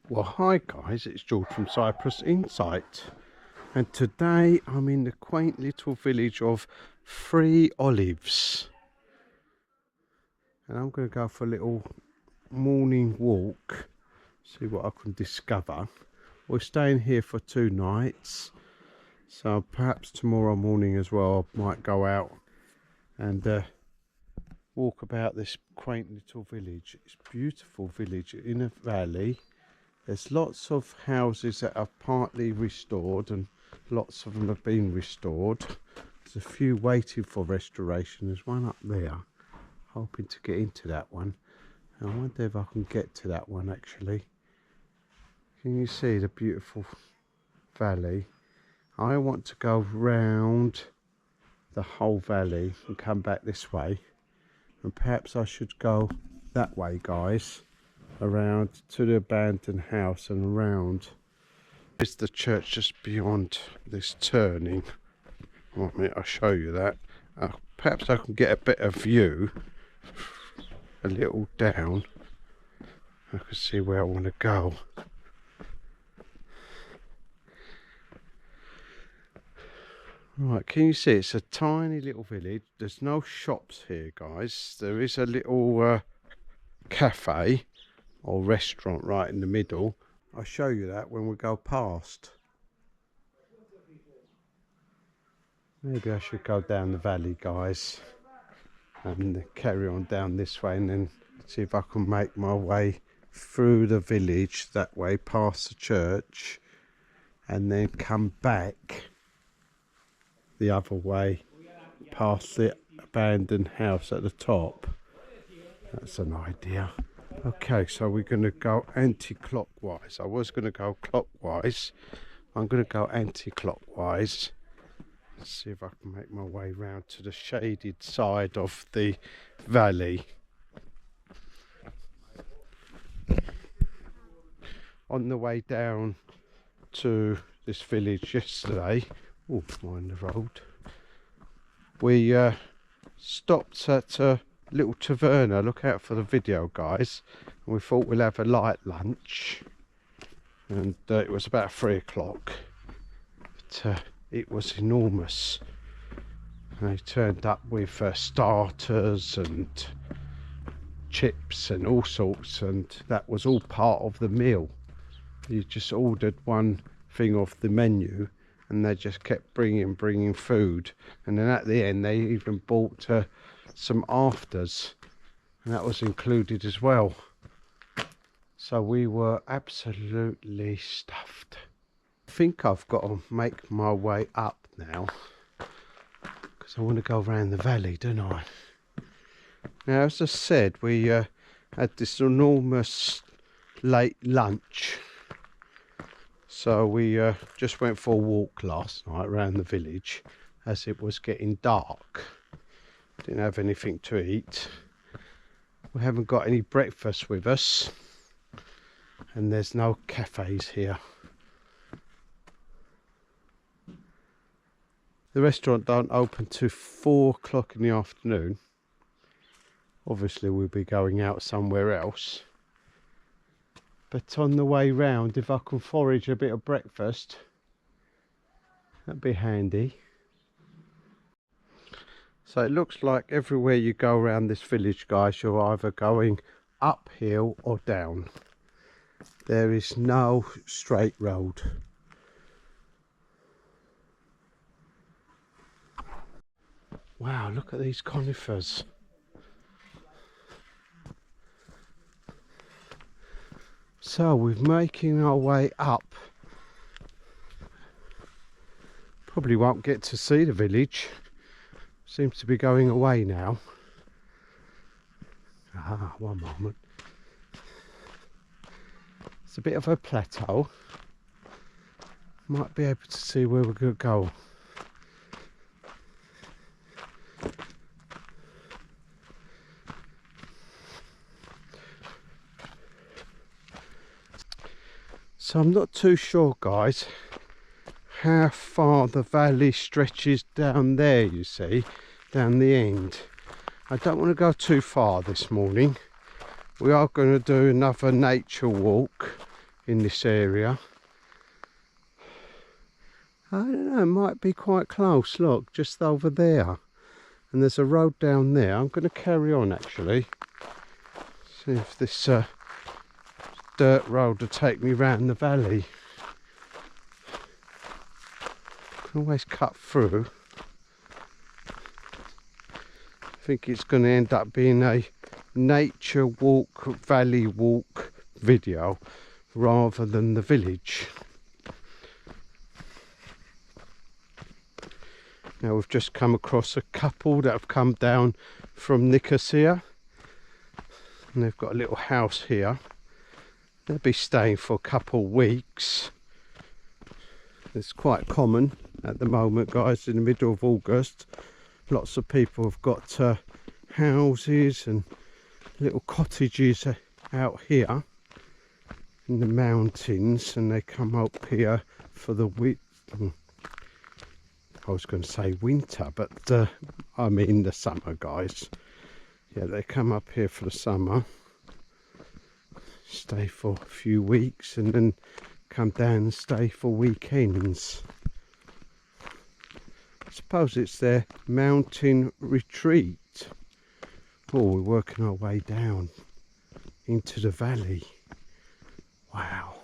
Well, hi guys, it's George from Cyprus Insight, and today I'm in the quaint little village of Treis Elies, and I'm going to go for a little morning walk, see what I can discover. We're staying here for 2 nights, so perhaps tomorrow morning as well I might go out and walk about this quaint little village. It's a beautiful village in a valley. There's lots of houses that are partly restored and lots of them have been restored. There's a few waiting for restoration. There's one up there, hoping to get into that one. I wonder if I can get to that one actually. Can you see the beautiful valley? I want to go round the whole valley and come back this way. And perhaps I should go that way, guys. Around to the abandoned house and around. It's the church just beyond this turning. Want me? I'll show you that. Perhaps I can get a better view. A little down. I can see where I want to go. Right, can you see? It's a tiny little village. There's no shops here, guys. There is a little cafe or restaurant right in the middle. I'll show you that when we go past. Maybe I should go down the valley, guys, and carry on down this way and then see if I can make my way through the village that way, past the church, and then come back the other way past the abandoned house at the top. That's an idea. Okay, so we're going to go anti-clockwise. I was going to go clockwise. I'm going to go anti-clockwise. Let's see if I can make my way round to the shaded side of the valley. On the way down to this village yesterday, oh, mind the road, we stopped at a little taverna. Look out for the video, guys. And we thought we'll have a light lunch, and it was about 3 o'clock, but it was enormous. They turned up with starters and chips and all sorts, and that was all part of the meal. You just ordered one thing off the menu and they just kept bringing food, and then at the end they even bought some afters, and that was included as well. So we were absolutely stuffed. I think I've got to make my way up now, because I want to go around the valley, don't I? Now, as I said, we had this enormous late lunch, so we just went for a walk last night around the village as it was getting dark. Didn't have anything to eat. We haven't got any breakfast with us, and there's no cafes here. The restaurant don't open till 4 o'clock in the afternoon. Obviously we'll be going out somewhere else, but on the way round, if I can forage a bit of breakfast, that'd be handy. So it looks like everywhere you go around this village, guys, you're either going uphill or down. There is no straight road. Wow, look at these conifers. So we're making our way up Probably won't get to see the village. Seems to be going away now. One moment. It's a bit of a plateau. Might be able to see where we're going to go. So I'm not too sure, guys, how far the valley stretches down there, you see, down the end. I don't want to go too far this morning. We are going to do another nature walk in this area. I don't know, it might be quite close, look, just over there. And there's a road down there. I'm going to carry on actually. See if this dirt road will take me round the valley. Can always cut through. I think it's going to end up being a nature walk, valley walk video rather than the village. Now we've just come across a couple that have come down from Nicosia, and they've got a little house here. They'll be staying for a couple of weeks. It's quite common at the moment, guys, in the middle of August. Lots of people have got houses and little cottages out here in the mountains, and they come up here for the I was going to say winter, but I mean the summer, guys. Yeah, they come up here for the summer, stay for a few weeks, and then come down and stay for weekends. I suppose it's their mountain retreat. Oh, we're working our way down into the valley. Wow.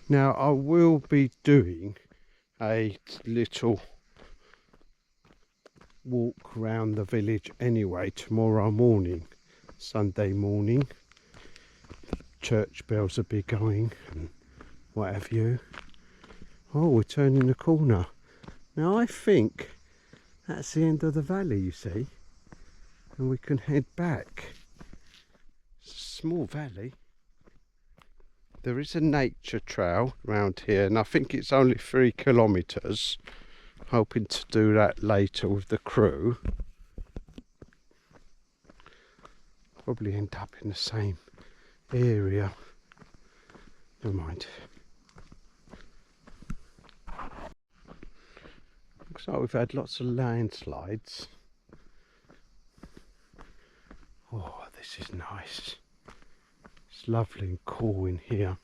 Now I will be doing a little walk around the village anyway tomorrow morning, Sunday morning. Church bells will be going and what have you. Oh, we're turning the corner. Now I think that's the end of the valley, you see, and we can head back. It's a small valley. There is a nature trail around here, and I think it's only 3 kilometres. Hoping to do that later with the crew. Probably end up in the same area. Never mind. Looks like we've had lots of landslides. Oh, this is nice. It's lovely and cool in here.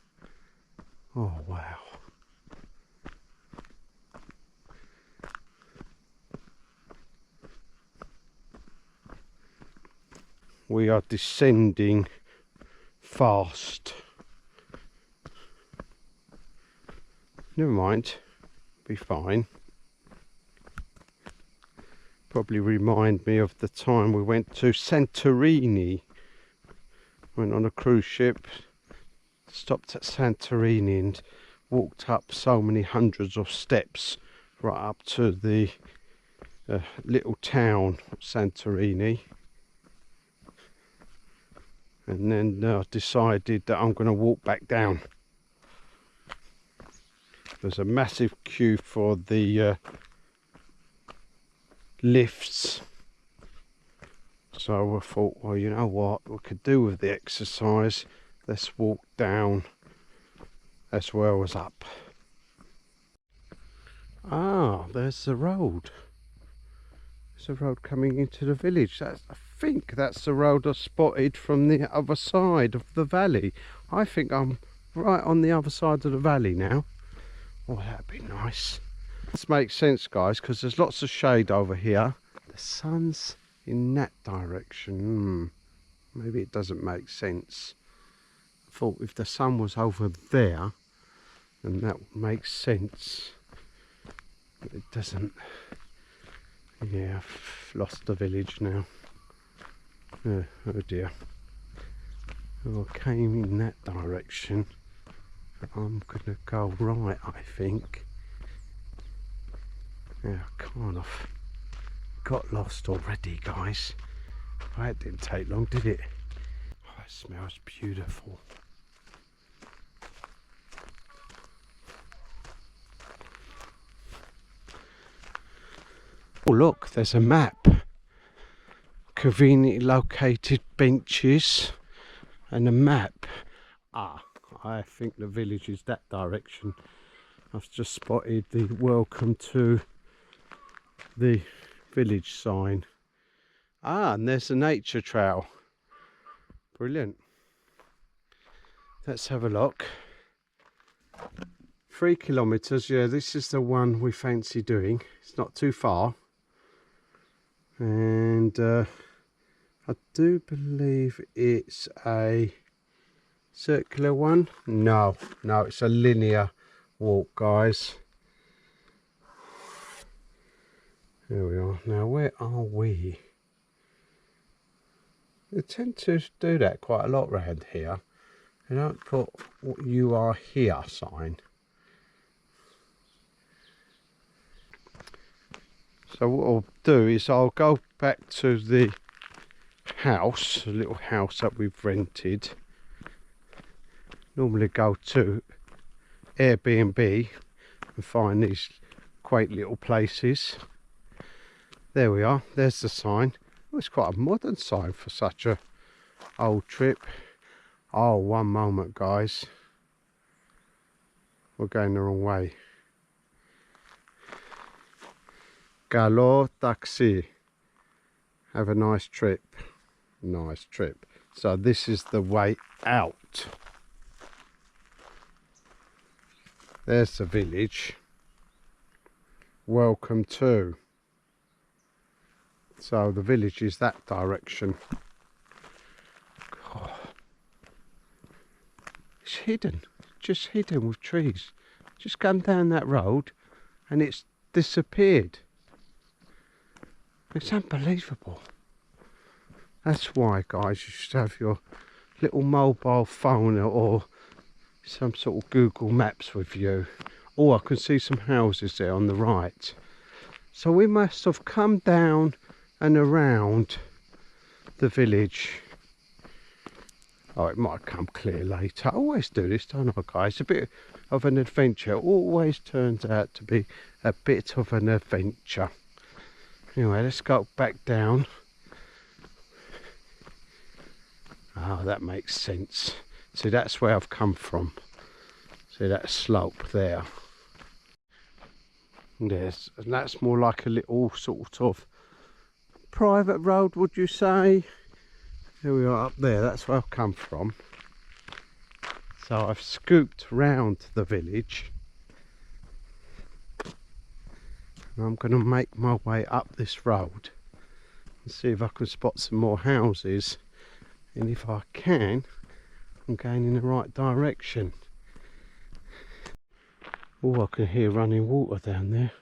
Oh wow. We are descending fast. Never mind, be fine. Probably remind me of the time we went to Santorini. Went on a cruise ship, stopped at Santorini and walked up so many hundreds of steps right up to the little town of Santorini. And then I decided that I'm going to walk back down. There's a massive queue for the lifts. So I thought, well, you know what we could do with the exercise, let's walk down as well as up. Ah, there's the road. There's a road coming into the village. I think that's the road I spotted from the other side of the valley. I think I'm right on the other side of the valley now. Oh, that'd be nice. This makes sense, guys, because there's lots of shade over here. The sun's in that direction. Maybe it doesn't make sense. I thought if the sun was over there, then that would make sense. But it doesn't. Yeah, I've lost the village now. Oh dear. Oh, I came in that direction. I'm gonna go right, I think. Yeah, I kind of got lost already, guys. Well, it didn't take long, did it? Oh, it smells beautiful. Oh look, there's a map. Conveniently located benches and a map. Ah, I think the village is that direction. I've just spotted the welcome to the village sign. Ah, and there's the nature trail. Brilliant. Let's have a look. 3 kilometres, yeah, this is the one we fancy doing. It's not too far. And I do believe it's a circular one. No, it's a linear walk, guys. There we are. Now, where are we? They tend to do that quite a lot around here. They don't put what you are here sign. So what I'll do is I'll go back to the house, the little house that we've rented. Normally go to Airbnb and find these quaint little places. There we are, there's the sign. Oh, it's quite a modern sign for such a old trip. Oh, one moment, guys. We're going the wrong way. Galore taxi. Have a nice trip. Nice trip. So this is the way out. There's the village. Welcome to. So the village is that direction. God. It's hidden. Just hidden with trees. Just come down that road and it's disappeared. It's unbelievable. That's why, guys, you should have your little mobile phone or some sort of Google Maps with you. Oh, I can see some houses there on the right. So we must have come down and around the village. Oh, it might come clear later. I always do this, don't I, guys? A bit of an adventure. Always turns out to be a bit of an adventure. Anyway, let's go back down. Oh, that makes sense. See, that's where I've come from. See that slope there. Yes, and that's more like a little sort of private road, would you say? Here we are up there, that's where I've come from. So I've scooped round the village. And I'm going to make my way up this road and see if I can spot some more houses. And if I can, I'm going in the right direction. Oh, I can hear running water down there.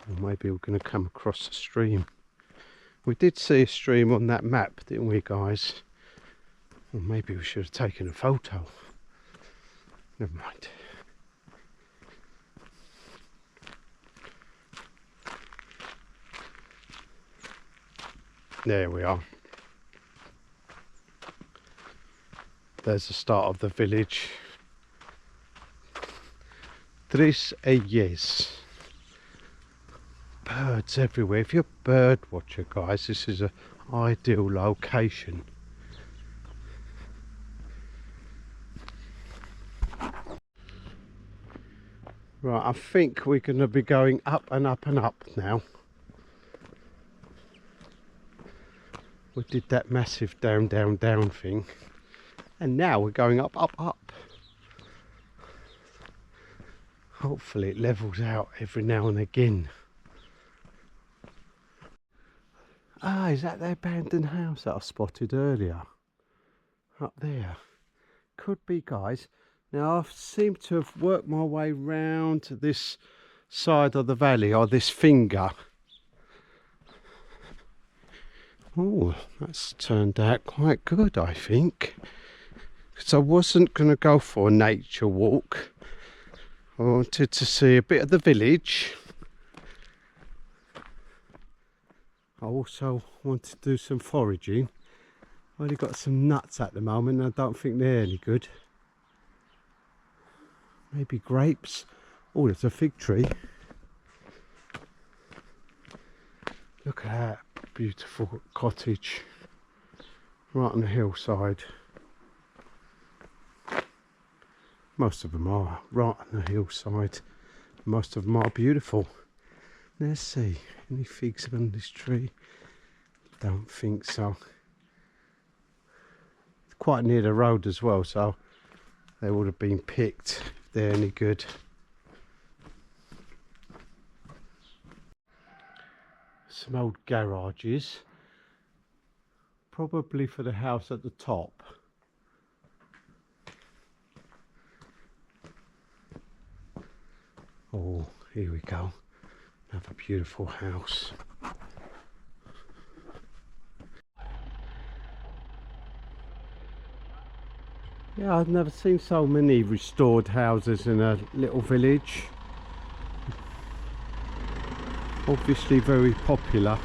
Or maybe we're going to come across a stream. We did see a stream on that map, didn't we, guys? Or maybe we should have taken a photo. Never mind. There we are. There's the start of the village. Treis Elies. Birds everywhere. If you're a bird watcher, guys, this is an ideal location. Right, I think we're going to be going up and up and up now. We did that massive down, down, down thing. And now we're going up, up, up. Hopefully it levels out every now and again. Ah, is that the abandoned house that I spotted earlier? Up there. Could be, guys. Now I seem to have worked my way round to this side of the valley, or this finger. Oh, that's turned out quite good, I think. because I wasn't going to go for a nature walk. I wanted to see a bit of the village. I also want to do some foraging. I've only got some nuts at the moment and I don't think they're any good. Maybe grapes. Oh, there's a fig tree. Look at that beautiful cottage right on the hillside. Most of them are right on the hillside. Most of them are beautiful. Let's see, any figs on this tree? Don't think so. It's quite near the road as well, so they would have been picked if they're any good. Some old garages, probably for the house at the top. Oh, here we go. Another beautiful house. Yeah, I've never seen so many restored houses in a little village. Obviously very popular.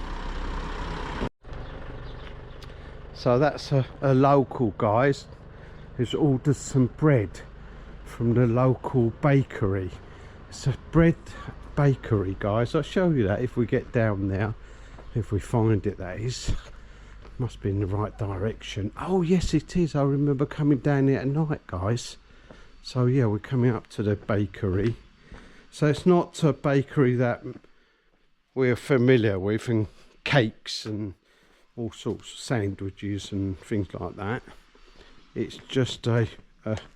So that's a local, guys, who's ordered some bread from the local bakery. It's a bread bakery, guys. I'll show you that if we get down there, if we find it, that is. Must be in the right direction. Oh yes, it is. I remember coming down here at night, guys. So yeah, we're coming up to the bakery. So it's not a bakery that we're familiar with, and cakes and all sorts of sandwiches and things like that. It's just a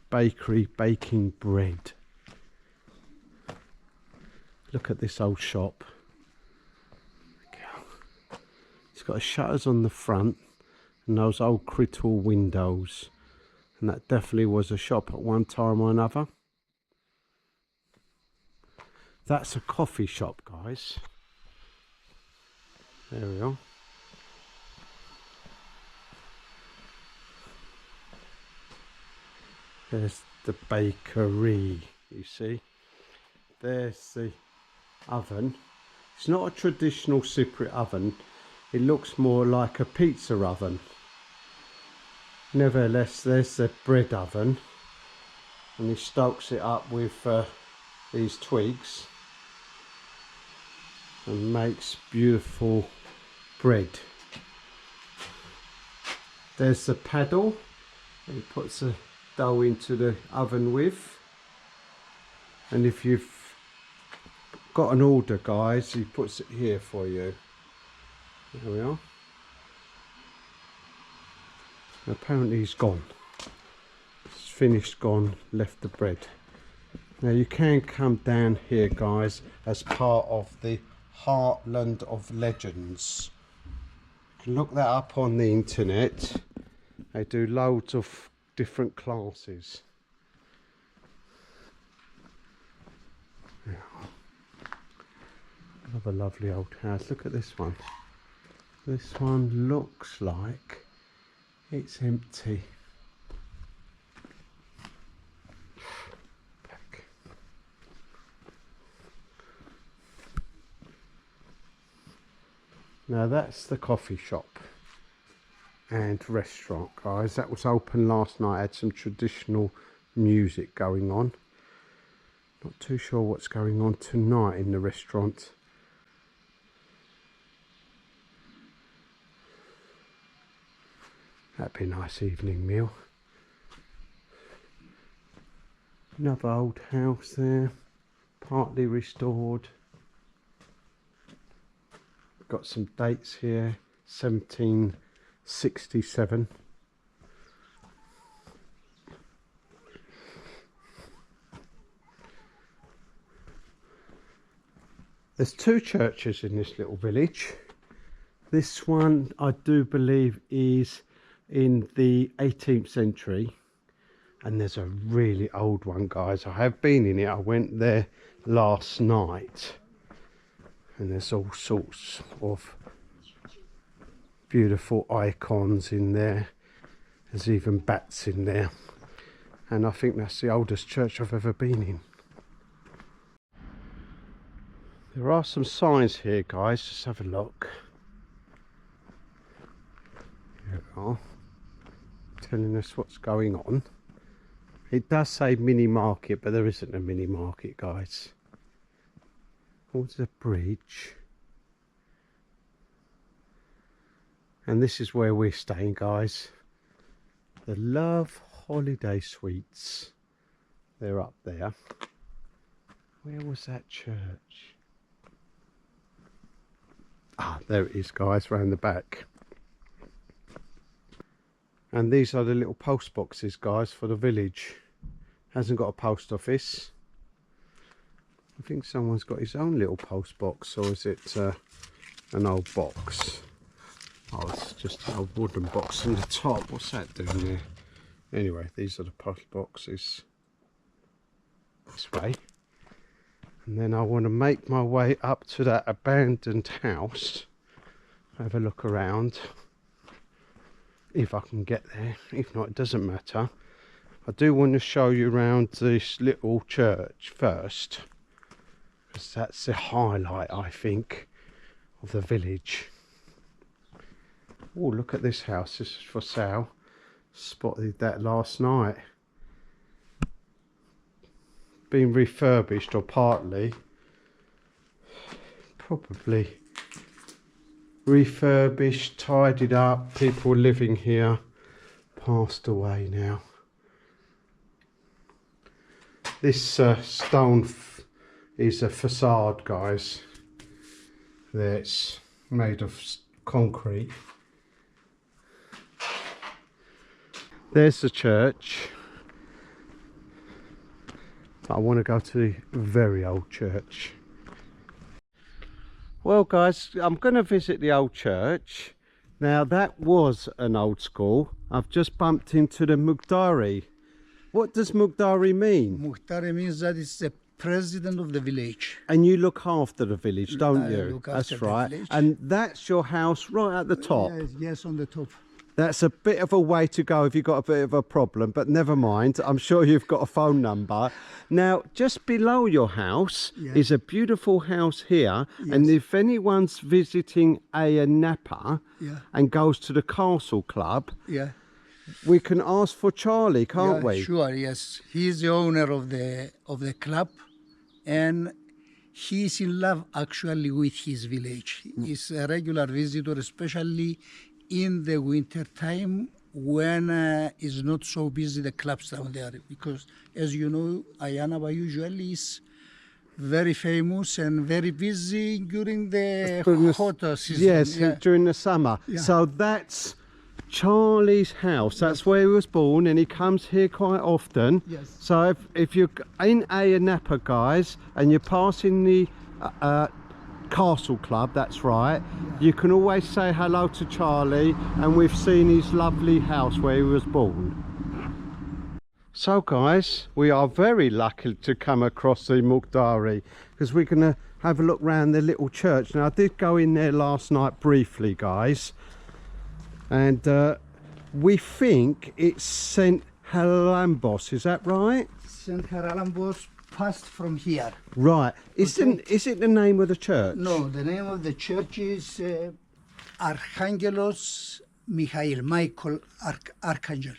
bakery baking bread. Look at this old shop. It's got shutters on the front and those old crystal windows, and that definitely was a shop at one time or another. That's a coffee shop, guys. There we are. There's the bakery, you see. There's the oven. It's not a traditional Cypriot oven. It looks more like a pizza oven. Nevertheless, there's the bread oven. And he stokes it up with these twigs. And makes beautiful bread. There's the paddle. He puts the dough into the oven with. And if you've got an order, guys, he puts it here for you. There we are. Apparently he's gone. He's finished, gone, left the bread. Now you can come down here, guys, as part of the Heartland of Legends. You can look that up on the internet. They do loads of different classes. Another lovely old house. Look at this one. This one looks like it's empty. Back. Now that's the coffee shop and restaurant, guys. That was open last night. Had some traditional music going on. Not too sure what's going on tonight in the restaurant. That'd be a nice evening meal. Another old house there, partly restored. Got some dates here, 1767. There's two churches in this little village. This one I do believe is in the 18th century, and there's a really old one, guys. I have been in it. I went there last night, and there's all sorts of beautiful icons in there. There's even bats in there. and I think that's the oldest church I've ever been in. There are some signs here, guys, just have a look. Here we are, telling us what's going on. It does say mini market, but there isn't a mini market, guys. Oh, there's a bridge. And this is where we're staying, guys. The Love Holiday Suites. They're up there. Where was that church? Ah, there it is, guys, round the back. And these are the little post boxes, guys, for the village. Hasn't got a post office. I think someone's got his own little post box, or is it an old box? Oh, it's just an old wooden box on the top. What's that doing there? Anyway, these are the post boxes. This way. And then I want to make my way up to that abandoned house. Have a look around. If I can get there. If not, it doesn't matter. I do want to show you around this little church first, because that's the highlight, I think, of the village. Oh, look at this house. This is for sale. Spotted that last night. Been refurbished, or partly. Probably refurbished, tidied up. People living here passed away now. This stone is a facade, guys. That's made of concrete. There's the church. I want to go to the very old church. Well, guys, I'm going to visit the old church. Now, that was an old school. I've just bumped into the Muhtari. What does Muhtari mean? Muhtari means that it's the president of the village. And you look after the village, don't you? Look after that's right. the village. And that's your house right at the top. Yes, on the top. That's a bit of a way to go if you've got a bit of a problem, but never mind. I'm sure you've got a phone number. Now, just below your house is a beautiful house here. Yes. And if anyone's visiting Ayia Napa and goes to the Castle Club, we can ask for Charlie, can't we? Sure, yes. He's the owner of the club, and he's in love actually with his village. He's a regular visitor, especially in the winter time when it's not so busy the clubs down there, because as you know, Ayia Napa usually is very famous and very busy during the hot season. Yes, during the summer. So that's Charlie's house. That's where he was born, and he comes here quite often. Yes. So if you're in Ayia Napa, guys, and you're passing the Castle Club, that's right, you can always say hello to Charlie, and we've seen his lovely house where he was born. So guys, we are very lucky to come across the Muhtari, because we're going to have a look round the little church. Now, I did go in there last night briefly, guys, and we think it's St. Haralambos, is that right? St. Haralambos passed from here. Right. Is it the name of the church? No, the name of the church is Archangelos Michael Archangel.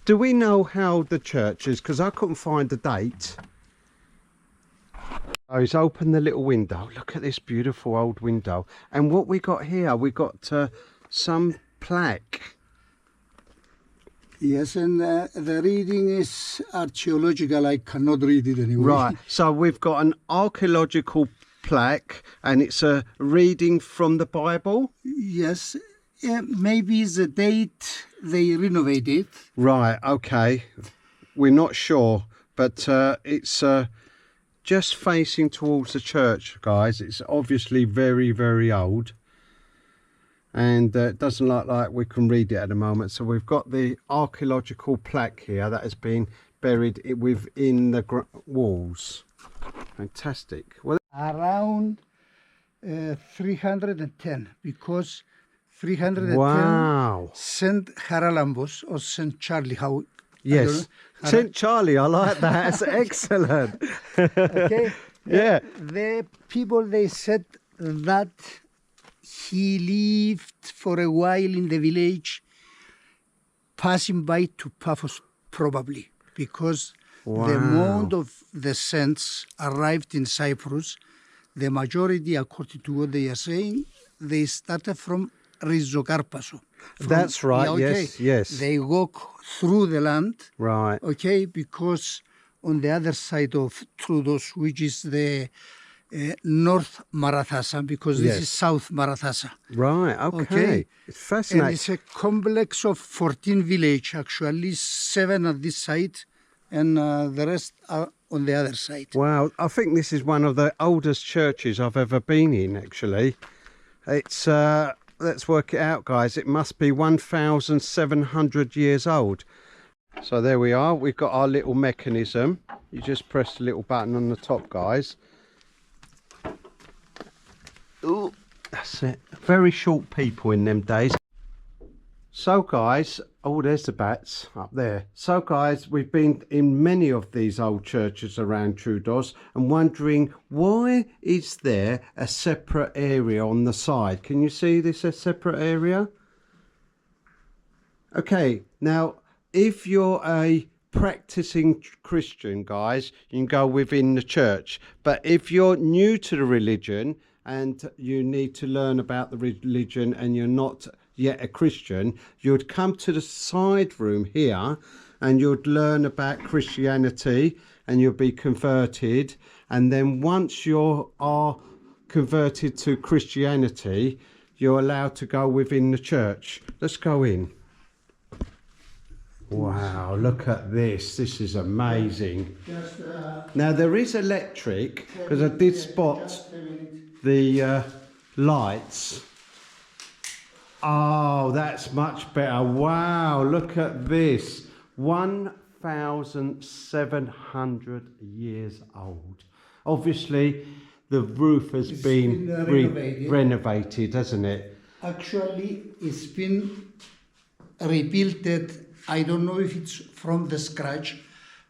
Do we know how the church is? Because I couldn't find the date. Oh, he's opened the little window. Look at this beautiful old window. And what we got here, we got some plaque. Yes, and the reading is archaeological. I cannot read it anyway. Right, so we've got an archaeological plaque, and it's a reading from the Bible? Yes, maybe the date they renovated. Right, okay. We're not sure, but it's just facing towards the church, guys. It's obviously very, very old. And it doesn't look like we can read it at the moment. So we've got the archaeological plaque here that has been buried within the walls. Fantastic. Well, around 310, because 310 wow. St. Haralambos, or St. Charlie, how Yes. St. Charlie, I like that. That's excellent. Okay. Yeah. The people, they said that he lived for a while in the village, passing by to Paphos probably, because the moment of the saints arrived in Cyprus, the majority, according to what they are saying, they started from Rizzocarpasso. That's right, yes. They walk through the land, Right. okay, because on the other side of Troodos, which is the North Marathasa, because this is South Marathasa. Right, okay. It's fascinating. And it's a complex of 14 villages, actually, 7 at this side, and the rest are on the other side. Wow, I think this is one of the oldest churches I've ever been in, actually. It's, let's work it out, guys. It must be 1,700 years old. So there we are. We've got our little mechanism. You just press the little button on the top, guys. Ooh, that's it. Very short people in them days. So guys, oh, there's the bats up there. So guys, we've been in many of these old churches around Troodos and wondering, why is there a separate area on the side? Can you see this, a separate area? Okay, now if you're a practicing Christian, guys, you can go within the church. But if you're new to the religion and you need to learn about the religion and you're not yet a Christian, you'd come to the side room here and you'd learn about Christianity and you'll be converted. And then once you are converted to Christianity, you're allowed to go within the church. Let's go in. Wow, look at this. This is amazing. Now there is electric, because I did spot the lights. Oh, that's much better. Wow, look at this. 1,700 years old. Obviously, the roof has been renovated, hasn't it? Actually, it's been rebuilt. I don't know if it's from the scratch,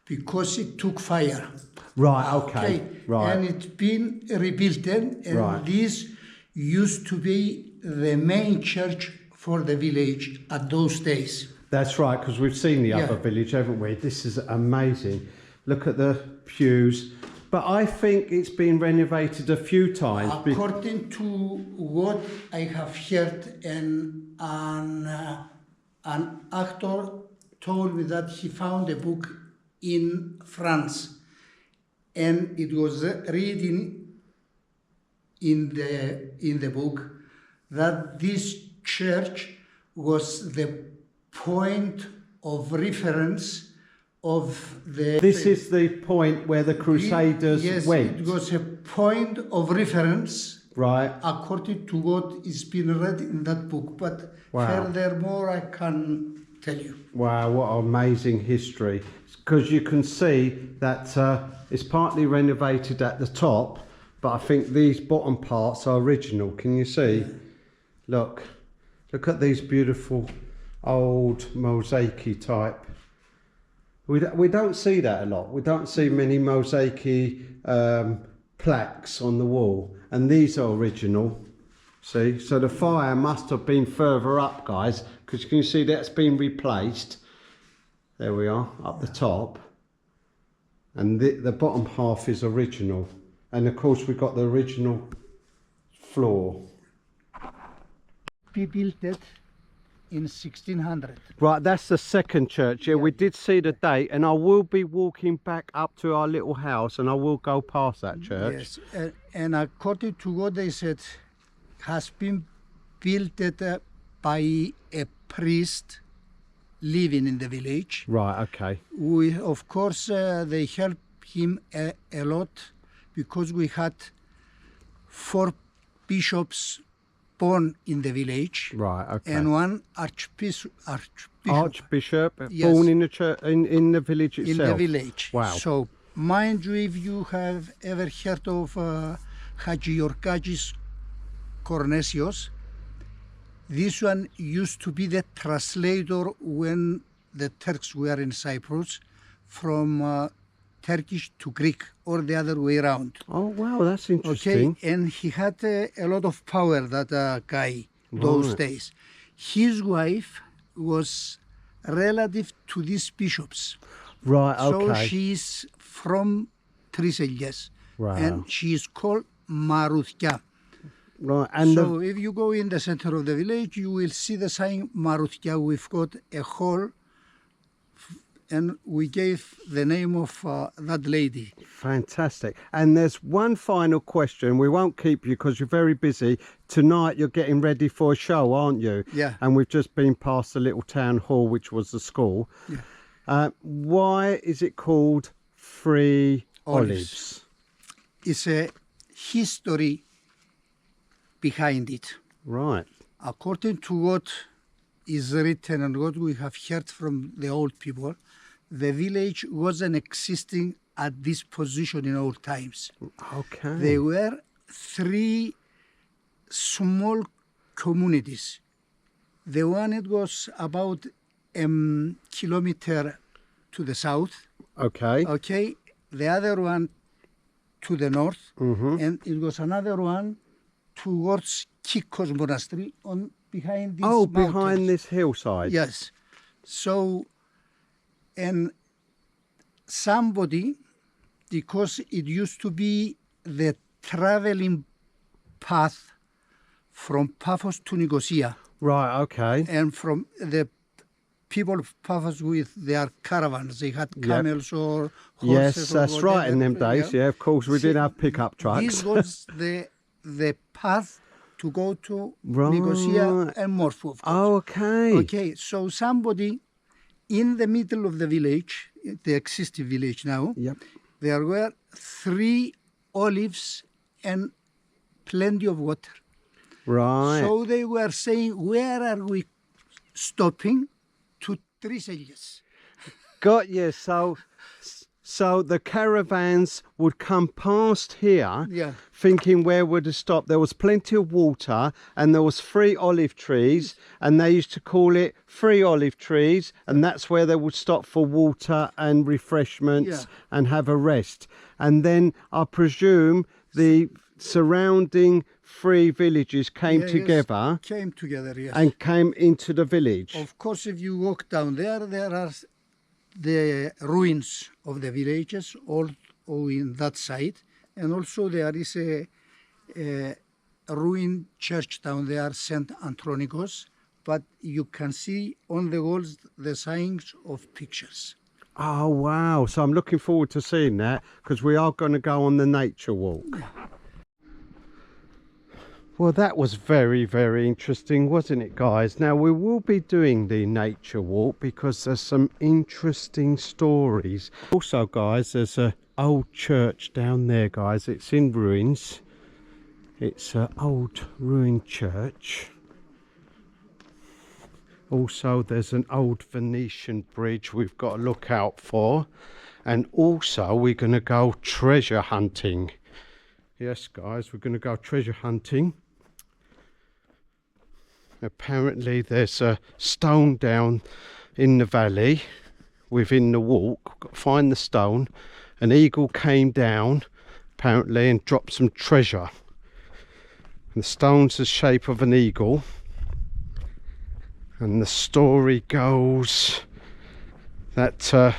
because it took fire. Right, okay. Right. And it's been rebuilt, and this used to be the main church for the village at those days. That's right, because we've seen the other village, haven't we? This is amazing. Look at the pews. But I think it's been renovated a few times. According to what I have heard, and an actor told me that he found a book in France, and it was reading in the book that this church was the point of reference of the... This is the point where the Crusaders went. It was a point of reference, right, according to what is being read in that book. But furthermore, I can tell you. Wow, what amazing history. Because you can see that it's partly renovated at the top, but I think these bottom parts are original. Can you see? Look at these beautiful old mosaic type. We don't see that a lot. We don't see many mosaic plaques on the wall, and these are original. See, so the fire must have been further up, guys, because you can see that's been replaced. There we are, up the top, and the bottom half is original, and of course we've got the original floor. We built it in 1600. Right, that's the second church. Yeah, we did see the date, and I will be walking back up to our little house, and I will go past that church. Yes, and according to what they said, has been built by a priest living in the village. Right, okay. We, of course, they helped him a lot, because we had 4 bishops born in the village. Right, okay. And 1 archbishop. Yes. Born in the church, in the village itself. In the village. Wow. So, mind you, if you have ever heard of Hagiorgakis Cornesios, this one used to be the translator when the Turks were in Cyprus from Turkish to Greek or the other way around. Oh, wow, that's interesting. Okay, and he had a lot of power, that guy, those days. His wife was relative to these bishops. Right, okay. So she's from Treis Elies, Wow. and she is called Maruthia. Right, and So if you go in the center of the village, you will see the sign Maruthia. We've got a hall, and we gave the name of that lady. fantastic. And there's one final question. We won't keep you because you're very busy. Tonight you're getting ready for a show, aren't you? Yeah. And we've just been past the little town hall, which was the school. Yeah. Why is it called Free Olives? It's a history behind it. Right. According to what is written and what we have heard from the old people, the village wasn't existing at this position in old times. Okay. There were 3 small communities. The one, it was about a kilometer to the south. Okay. Okay. The other one to the north. Mm-hmm. And it was another one towards Kikos Monastery behind these Oh, mountains. behind this hillside. Yes. So, and somebody, because it used to be the traveling path from Paphos to Nicosia, Right, okay. and from the people of Paphos with their caravans, they had camels or horses. Yes, or that's right, whatever, in them days. Yeah, of course, we did have pickup trucks. This was the path to go to Right. Nicosia and Morpho, of course. Oh, okay. Okay, so somebody in the middle of the village, the existing village now, Yep. there were 3 olives and plenty of water. Right. So they were saying, where are we stopping? To Treis Elies. Got you. So the caravans would come past here, Yeah. thinking where would it stop. There was plenty of water and there was 3 olive trees, and they used to call it Free Olive Trees, and that's where they would stop for water and refreshments Yeah. and have a rest. And then I presume the surrounding 3 villages came Yes, together came together, yes. and came into the village. Of course, if you walk down there are the ruins of the villages, all in that side. And also there is a ruined church down there, St. Andronikos. But you can see on the walls the signs of pictures. Oh, wow. So I'm looking forward to seeing that, because we are going to go on the nature walk. Well, that was very, very interesting, wasn't it, guys? Now, we will be doing the nature walk because there's some interesting stories. Also, guys, there's an old church down there, guys. It's in ruins. It's an old ruined church. Also, there's an old Venetian bridge we've got to look out for. And also, we're going to go treasure hunting. Yes, guys, we're going to go treasure hunting. Apparently, there's a stone down in the valley within the walk. Got to find the stone. An eagle came down, apparently, and dropped some treasure. And the stone's the shape of an eagle. And the story goes that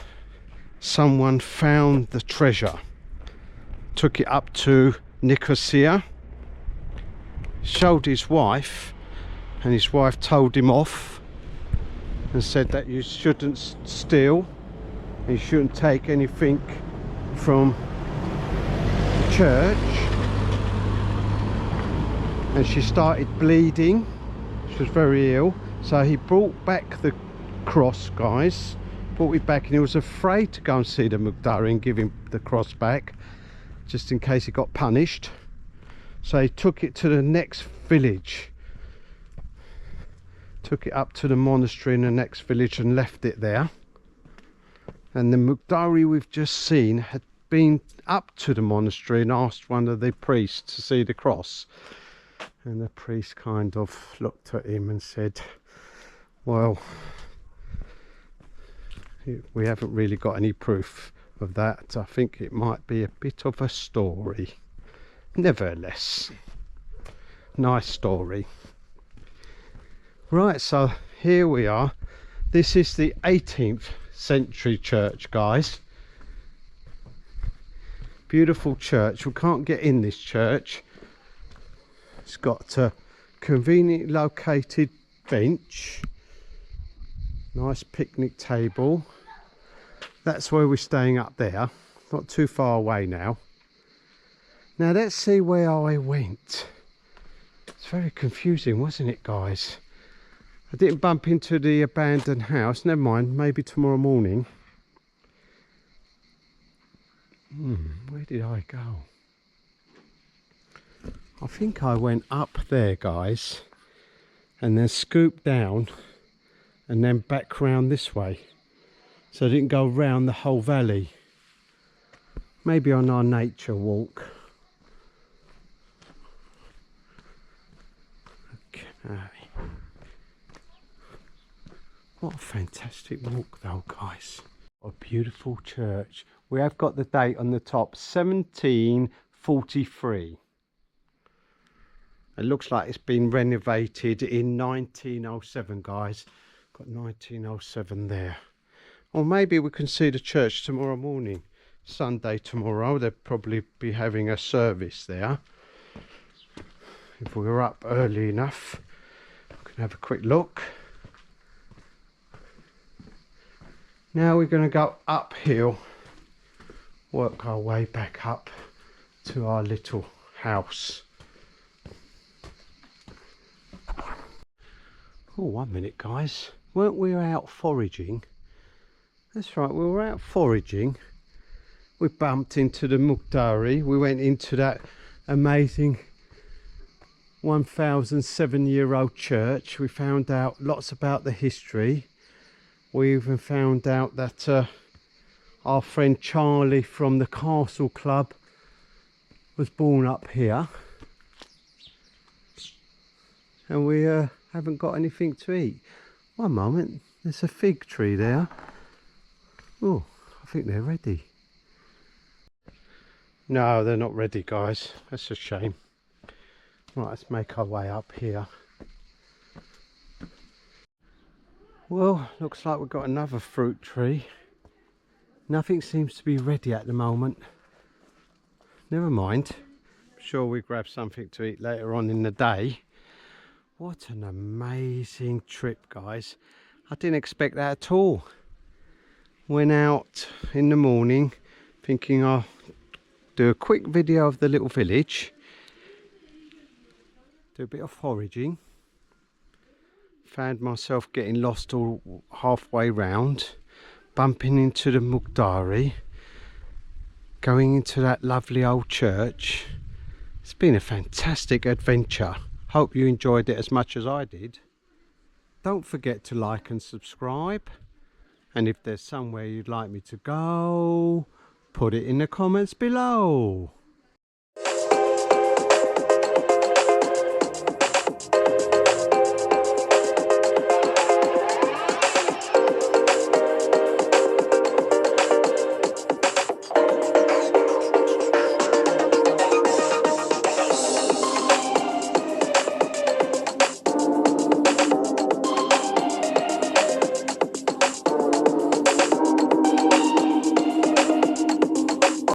someone found the treasure, took it up to Nicosia, showed his wife, and his wife told him off and said that you shouldn't steal, you shouldn't take anything from the church. And she started bleeding. She was very ill. So he brought back the cross, guys. Brought it back, and he was afraid to go and see the Mugdari and give him the cross back, just in case he got punished. So he took it to the next village. Took it up to the monastery in the next village and left it there. And the Mugdari we've just seen had been up to the monastery and asked one of the priests to see the cross. And the priest kind of looked at him and said, well, We haven't really got any proof of that. I think it might be a bit of a story. Nevertheless, nice story. Right, so here we are. This is the 18th century church, guys. Beautiful church. We can't get in this church. It's got a conveniently located bench, nice picnic table. That's where we're staying up there, not too far away now. Now let's see where I went. It's very confusing, wasn't it, guys? I didn't bump into the abandoned house. Never mind, maybe tomorrow morning. Where did I go? I think I went up there, guys, and then scooped down and then back round this way. So I didn't go round the whole valley. Maybe on our nature walk. Okay. What a fantastic walk though, guys. A beautiful church. We have got the date on the top, 1743. It looks like it's been renovated in 1907, guys. Got 1907 there. Or maybe we can see the church tomorrow morning. Sunday tomorrow, they'll probably be having a service there. If we were up early enough, we can have a quick look. Now we're going to go uphill, work our way back up to our little house. Oh, 1 minute, guys. Weren't we out foraging? That's right, we were out foraging. We bumped into the Muqdari. We went into that amazing 1,007-year-old church. We found out lots about the history. We even found out that our friend Charlie from the Castle Club was born up here. And we haven't got anything to eat. One moment, there's a fig tree there. Oh, I think they're ready. No, they're not ready, guys. That's a shame. Right, let's make our way up here. Well, looks like we've got another fruit tree. Nothing seems to be ready at the moment. Never mind. I'm sure we grab something to eat later on in the day. What an amazing trip, guys. I didn't expect that at all. Went out in the morning thinking I'll do a quick video of the little village. Do a bit of foraging. Found myself getting lost all halfway round, bumping into the Muqdari, going into that lovely old church. It's been a fantastic adventure. Hope you enjoyed it as much as I did. Don't forget to like and subscribe, and if there's somewhere you'd like me to go, put it in the comments below.